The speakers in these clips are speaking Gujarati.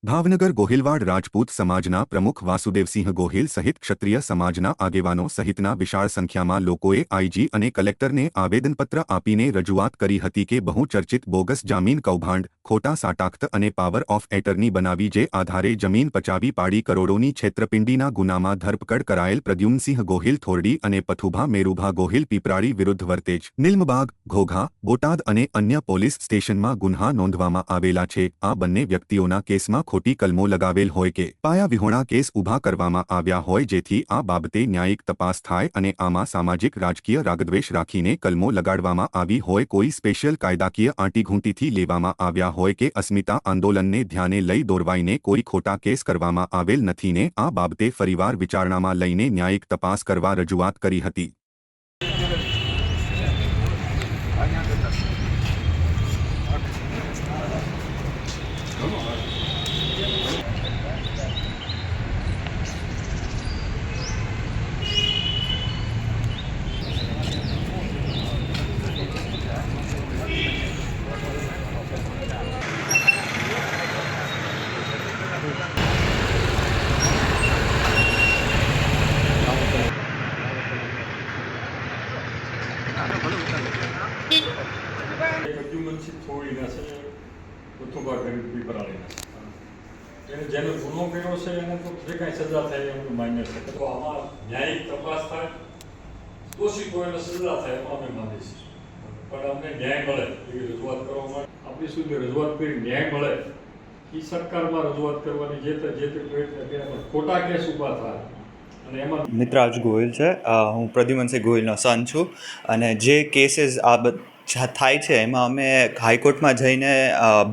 ભાવનગર ગોહિલવાડ રાજપૂત સમાજના પ્રમુખ વાસુદેવસિંહ ગોહિલ સહિત ક્ષત્રિય સમાજના આગેવાનો સહિતના વિશાળ સંખ્યામાં લોકોએ આઈજી અને કલેક્ટરને આવેદનપત્ર આપીને રજૂઆત કરી હતી કે બહુચર્ચિત બોગસ જામીન કૌભાંડ, ખોટા સાટાક્ષત અને પાવર ઓફ એટર્ની બનાવી જે આધારે જમીન પચાવી પાડી કરોડોની છેતરપિંડીના ગુનામાં ધરપકડ કરાયેલ પ્રદ્યુમ્નસિંહ ગોહિલ થોરડી અને પથુભા મેરુભા ગોહિલ પીપરાળી વિરુદ્ધ વર્તેજ, નિલમબાગ, ઘોઘા, બોટાદ અને અન્ય પોલીસ સ્ટેશનમાં ગુન્હા નોંધવામાં આવેલા છે। આ બંને વ્યક્તિઓના કેસમાં ખોટી કલમો લગાવેલ હોય કે પાયા વિહોણા કેસ ઊભા કરવામાં આવ્યા હોય જેથી આ બાબતે ન્યાયિક તપાસ થાય અને આમાં સામાજિક રાજકીય રાગદ્વેષ રાખીને કલમો લગાડવામાં આવી હોય, કોઈ સ્પેશિયલ કાયદાકીય આંટીઘૂંટીથી લેવામાં આવ્યા હોય કે અસ્મિતા આંદોલનને ધ્યાને લઈ દોરવાઈને કોઈ ખોટા કેસ કરવામાં આવેલ નથી ને આ બાબતે ફરીવાર વિચારણામાં લઈને ન્યાયિક તપાસ કરવા રજૂઆત કરી હતી। પ્રદ્યુમ્નસિંહ થોડીના છે, પથુભા પીપરાળીના છે, એને જેનો ગુનો કર્યો છે એને તો જે કાંઈ સજા થાય એવું માન્ય છે। તો આમાં ન્યાયિક તપાસ થાય, દોષિત હોય એને સજા થાય એમાં અમે માનીએ છીએ, પણ અમને ન્યાય મળે એવી રજૂઆત કરવા માટે આપણી સુધી રજૂઆત કરી ન્યાય મળે એ સરકારમાં રજૂઆત કરવાની જે તે પ્રયત્ન કર્યા ખોટા કેસ ઊભા થાય। મિત્રાજ ગોહિલ છે, હું પ્રદ્યુમ્નસિંહ ગોહિલનો સન છું અને જે કેસીસ આ થાય છે એમાં અમે હાઈકોર્ટમાં જઈને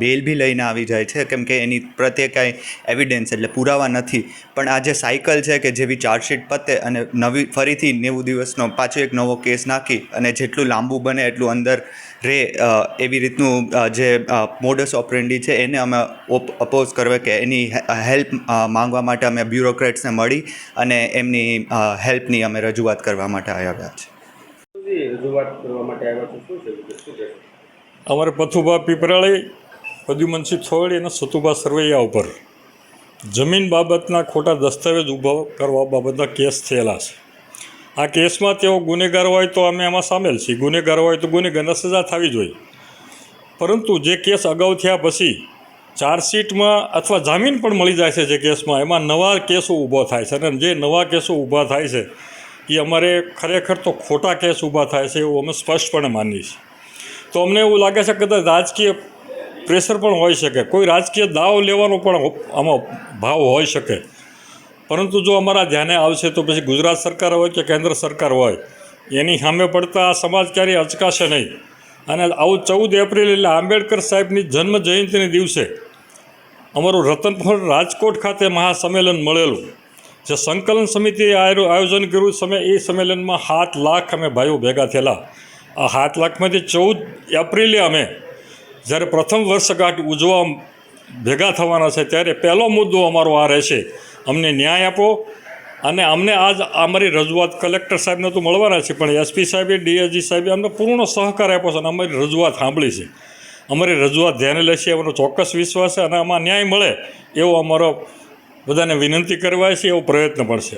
બેલ બી લઈને આવી જાય છે કેમ કે એની પ્રત્યે કાંઈ એવિડન્સ એટલે પુરાવા નથી, પણ આ જે સાયકલ છે કે જેવી ચાર્જશીટ પતે અને નવી ફરીથી 90 દિવસનો પાછો એક નવો કેસ નાખી અને જેટલું લાંબુ બને એટલું અંદર રહે એવી રીતનું જે મોડસ ઓપરેન્ડી છે એને અમે અપોઝ કરવા કે એની હેલ્પ માંગવા માટે અમે બ્યુરોક્રેટ્સને મળી અને એમની હેલ્પની અમે રજૂઆત કરવા માટે આવ્યા છે। અમારે પથુભા પીપરાળી, પ્રદ્યુમ્નસિંહ થોરડી અને સતુભા સરવૈયા ઉપર જમીન બાબતના ખોટા દસ્તાવેજ ઊભા કરવા બાબતના કેસ થયેલા છે। આ કેસમાં તેઓ ગુનેગાર હોય તો અમે એમાં સામેલ છીએ, ગુનેગાર હોય તો ગુનેગારને સજા થવી જોઈએ, પરંતુ જે કેસ અગાઉ થયા પછી ચાર્જશીટમાં અથવા જામીન પણ મળી જાય છે જે કેસમાં, એમાં નવા કેસો ઊભો થાય છે અને જે નવા કેસો ઊભા થાય છે એ અમારે ખરેખર તો ખોટા કેસ ઊભા થાય છે એવું અમે સ્પષ્ટપણે માનીએ છીએ। તો અમને એવું લાગે છે કે કદાચ રાજકીય પ્રેશર પણ હોઈ શકે, કોઈ રાજકીય દાવ લેવાનો પણ આમાં ભાવ હોઈ શકે, પરંતુ જો અમારા ધ્યાને આવશે તો પછી ગુજરાત સરકાર હોય કે કેન્દ્ર સરકાર હોય એની સામે પડતા આ સમાજ ક્યારેય અચકાશે નહીં। અને આવું 14 એપ્રિલ એટલે આંબેડકર સાહેબની જન્મ જયંતિના દિવસે અમારું રતનપુર રાજકોટ ખાતે મહાસંમેલન મળેલું, જે સંકલન સમિતિએ આયોજન કર્યું સમય એ સંમેલનમાં 7 લાખ અમે ભાઈઓ ભેગા થયેલા। આ 7 લાખમાંથી 14 એપ્રિલે અમે જ્યારે પ્રથમ વર્ષગાંઠ ઉજવવા ભેગા થવાના છે ત્યારે પહેલો મુદ્દો અમારો આ રહેશે, અમને ન્યાય આપો। અને અમને આજ અમારી રજૂઆત કલેક્ટર સાહેબને તો મળવાના છે, પણ એસપી સાહેબે, ડીએજી સાહેબે અમને પૂર્ણ સહકાર આપ્યો છે અને અમારી રજૂઆત સાંભળી છે, અમારી રજૂઆત ધ્યાને લેશે એવાનો ચોક્કસ વિશ્વાસ છે અને આમાં ન્યાય મળે એવો અમારો બધાને વિનંતી કરવાય છે, એવો પ્રયત્ન પણ છે।